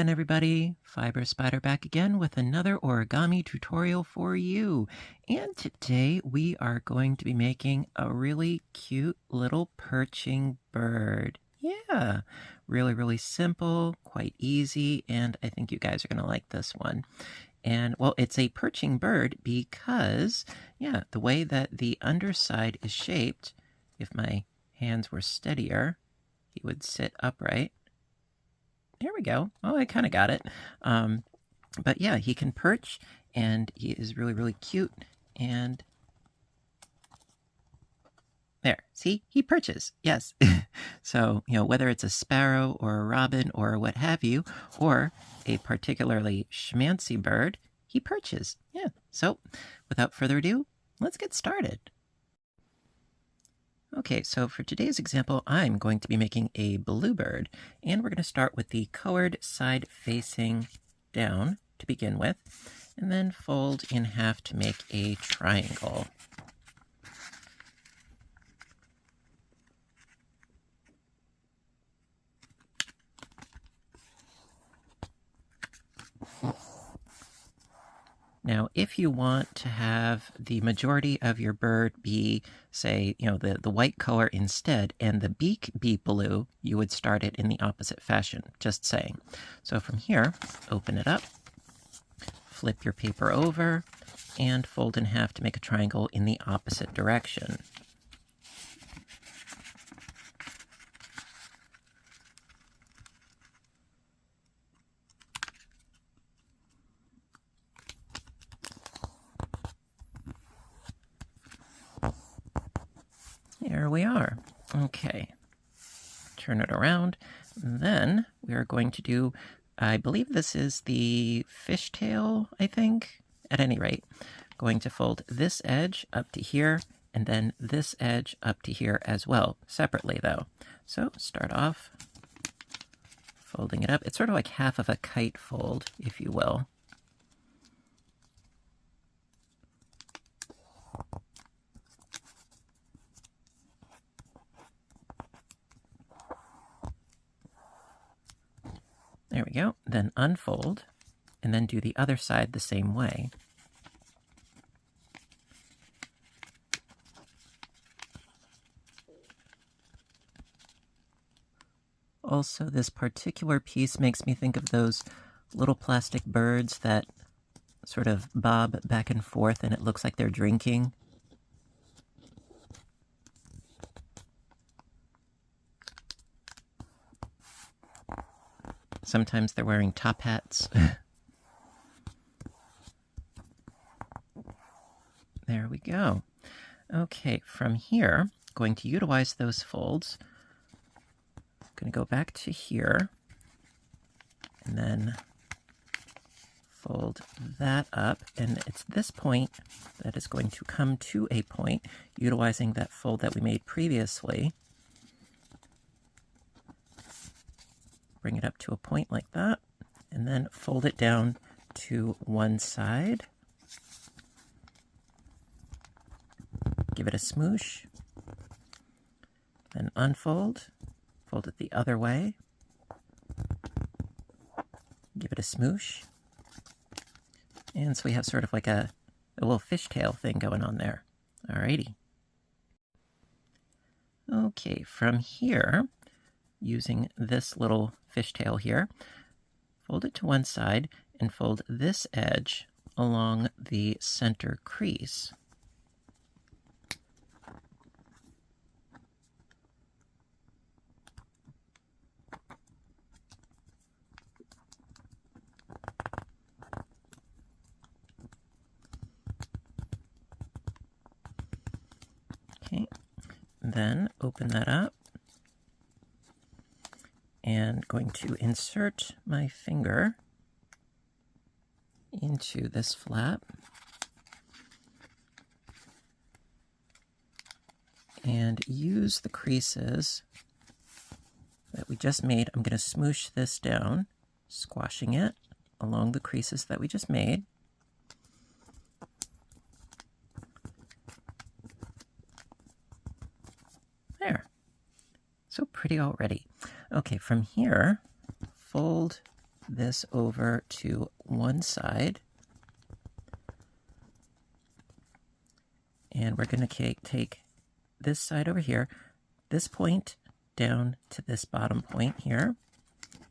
again, everybody. Fiber Spider back again with another origami tutorial for you. And today we are going to be making a really cute little perching bird. Yeah, really simple, quite easy, and I think you guys are going to like this one. And, well, it's a perching bird because, yeah, the way that the underside is shaped, if my hands were steadier, he would sit upright. There we go. Oh, I kind of got it. But yeah, he can perch, and he is really cute. And there, see, he perches. Yes. So, whether it's a sparrow or a robin or what have you, or a particularly schmancy bird, he perches. Yeah. So, without further ado, let's get started. Okay, so for today's example, I'm going to be making a bluebird, and we're going to start with the colored side facing down to begin with, and then fold in half to make a triangle. Now, if you want to have the majority of your bird be, say, the white color instead, and the beak be blue, you would start it in the opposite fashion, just saying. So from here, open it up, flip your paper over, and fold in half to make a triangle in the opposite direction. There we are. Okay, turn it around. And then we are going to do, I believe this is the fishtail, I think. At any rate, going to fold this edge up to here, and then this edge up to here as well, separately though. So start off folding it up. It's sort of like half of a kite fold, if you will. There we go. Then unfold, and then do the other side the same way. Also, this particular piece makes me think of those little plastic birds that sort of bob back and forth, and it looks like they're drinking. Sometimes they're wearing top hats. There we go. Okay, from here, going to utilize those folds. I'm going to go back to here, and then fold that up, and it's this point that is going to come to a point, utilizing that fold that we made previously. Bring it up to a point like that, and then fold it down to one side. Give it a smoosh, then unfold, fold it the other way, give it a smoosh, and so we have sort of like a little fishtail thing going on there. Alrighty. Okay, from here, using this little fishtail here, fold it to one side and fold this edge along the center crease. Okay, then open that up. And going to insert my finger into this flap. And use the creases that we just made. I'm going to smoosh this down, squashing it along the creases that we just made. There. So pretty already. Okay, from here, fold this over to one side. And we're going to take this side over here, this point down to this bottom point here.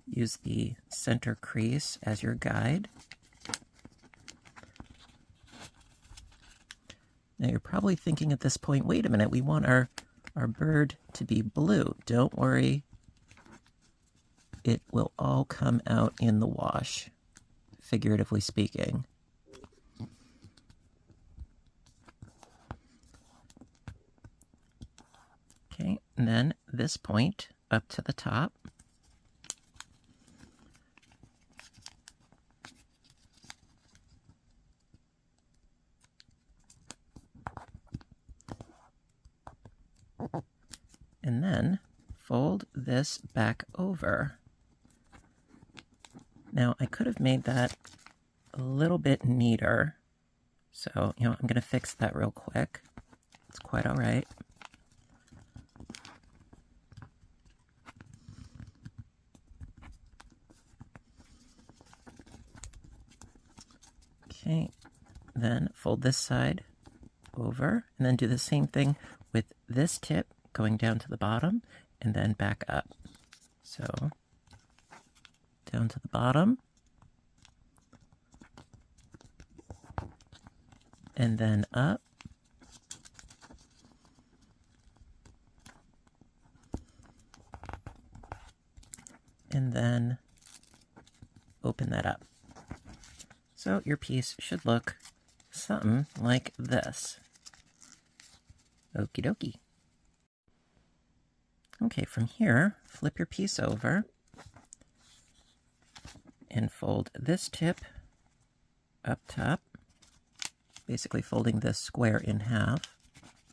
Use the center crease as your guide. Now you're probably thinking at this point, wait a minute, we want our bird to be blue. Don't worry, it will all come out in the wash, figuratively speaking. Okay, and then this point up to the top. And then fold this back over. Now, I could have made that a little bit neater. So, I'm going to fix that real quick. It's quite all right. Okay, then fold this side over, and then do the same thing with this tip going down to the bottom and then back up. So down to the bottom and then up, and then open that up. So your piece should look something like this. Okie dokie. Okay, from here, flip your piece over and fold this tip up top, basically folding this square in half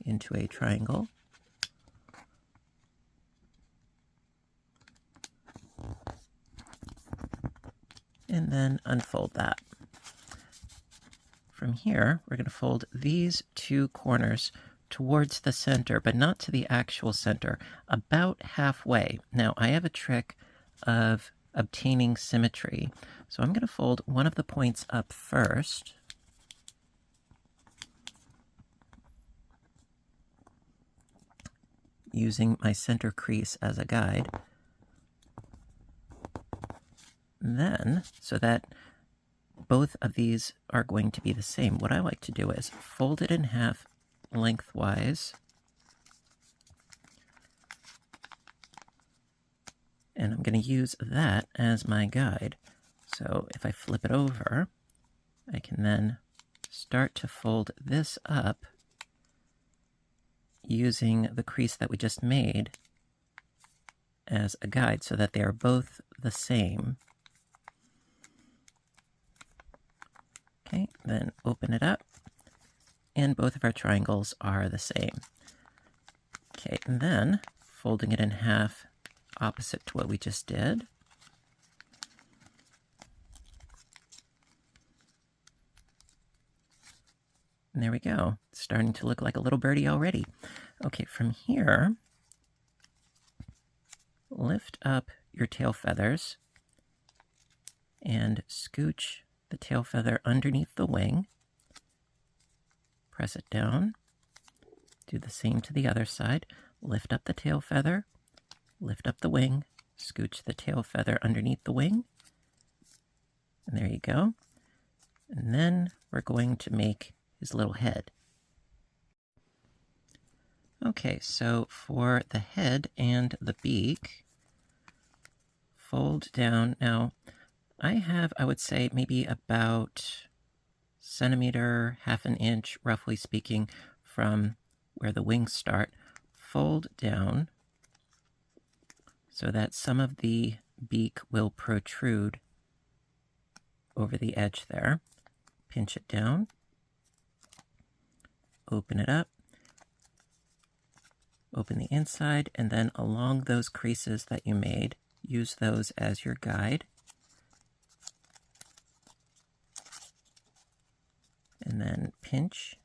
into a triangle. And then unfold that. From here, we're going to fold these two corners towards the center, but not to the actual center, about halfway. Now, I have a trick of obtaining symmetry. So I'm going to fold one of the points up first. Using my center crease as a guide. Then, so that both of these are going to be the same, what I like to do is fold it in half lengthwise, and I'm going to use that as my guide. So if I flip it over, I can then start to fold this up using the crease that we just made as a guide so that they are both the same. Okay, then open it up, and both of our triangles are the same. Okay, and then folding it in half opposite to what we just did. And there we go. It's starting to look like a little birdie already. Okay, from here, lift up your tail feathers and scooch the tail feather underneath the wing. Press it down. Do the same to the other side. Lift up the tail feather, lift up the wing, scooch the tail feather underneath the wing. And there you go. And then we're going to make his little head. Okay, so for the head and the beak, fold down. Now, I have, I would say, maybe about centimeter, half an inch, roughly speaking, from where the wings start. Fold down so that some of the beak will protrude over the edge there. Pinch it down. Open it up. Open the inside, and then along those creases that you made, use those as your guide. And then pinch.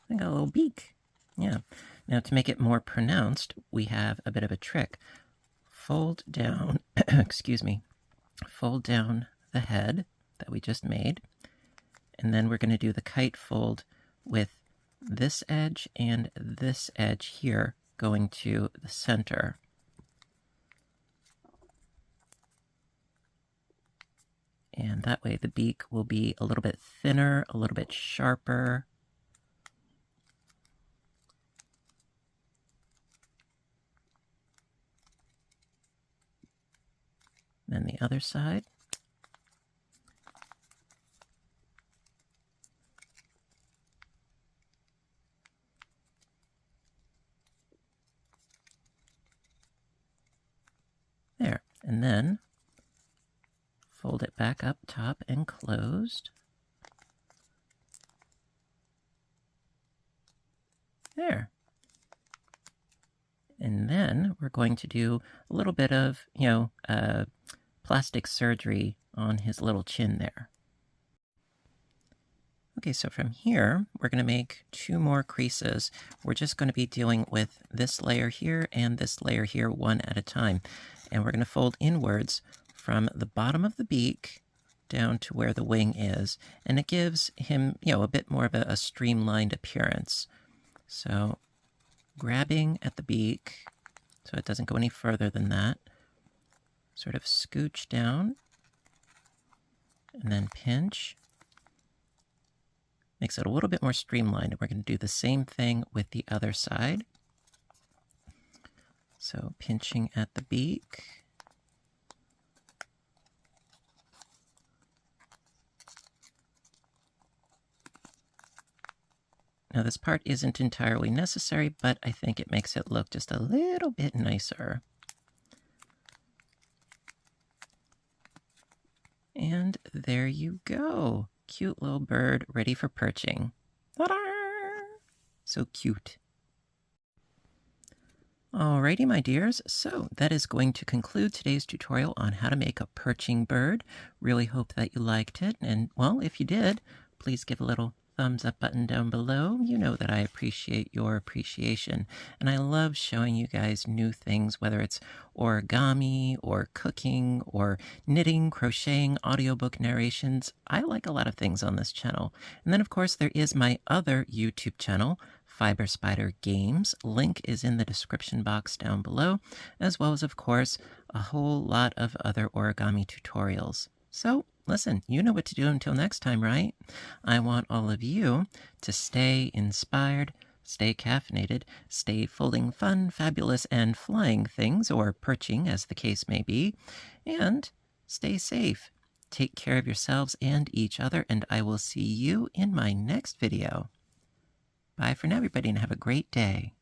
I got a little beak. Yeah. Now to make it more pronounced, we have a bit of a trick. fold down, excuse me, fold down the head that we just made, and then we're going to do the kite fold with this edge and this edge here going to the center. And that way the beak will be a little bit thinner, a little bit sharper. Then the other side. There, and then fold it back up top and closed. There. And then we're going to do a little bit of, plastic surgery on his little chin there. Okay, so from here, we're going to make 2 more creases. We're just going to be dealing with this layer here and this layer here one at a time. And we're going to fold inwards from the bottom of the beak down to where the wing is. And it gives him, a bit more of a streamlined appearance. So grabbing at the beak, so it doesn't go any further than that. Sort of scooch down and then pinch. Makes it a little bit more streamlined. And we're going to do the same thing with the other side. So pinching at the beak. Now this part isn't entirely necessary, but I think it makes it look just a little bit nicer. And there you go. Cute little bird ready for perching. Ta-da! So cute. Alrighty, my dears, so that is going to conclude today's tutorial on how to make a perching bird. Really hope that you liked it, and well, if you did, please give a little thumbs up button down below. You know that I appreciate your appreciation, and I love showing you guys new things, whether it's origami or cooking or knitting, crocheting, audiobook narrations. I like a lot of things on this channel. And then of course there is my other YouTube channel, Fiber Spider Games. Link is in the description box down below, as well as of course a whole lot of other origami tutorials. So listen, you know what to do until next time, right? I want all of you to stay inspired, stay caffeinated, stay folding fun, fabulous, and flying things, or perching as the case may be, and stay safe. Take care of yourselves and each other, and I will see you in my next video. Bye for now, everybody, and have a great day.